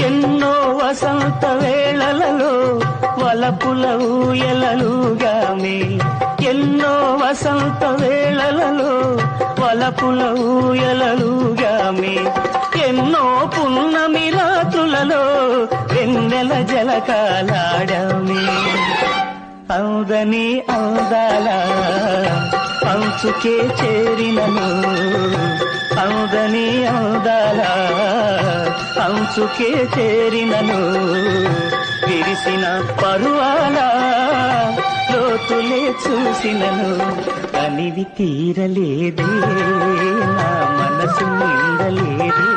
ఎన్నో వసంత వేళలలో వలపుల ఊయలలుగామే, ఎన్నో వసంత వేళలలో వలపుల ఊయలలుగామే, ఎన్నో పున్నమి రాత్రులలో వెన్నెల జలకాలాడామే. అందని అందాల అంచుకే చేరినను, అందని అందాల అంచుకే చేరినను, విరిసిన పరువాల లోతులే చూసినను, కనివి తీరలేదే నా మనసు నిండలేదే.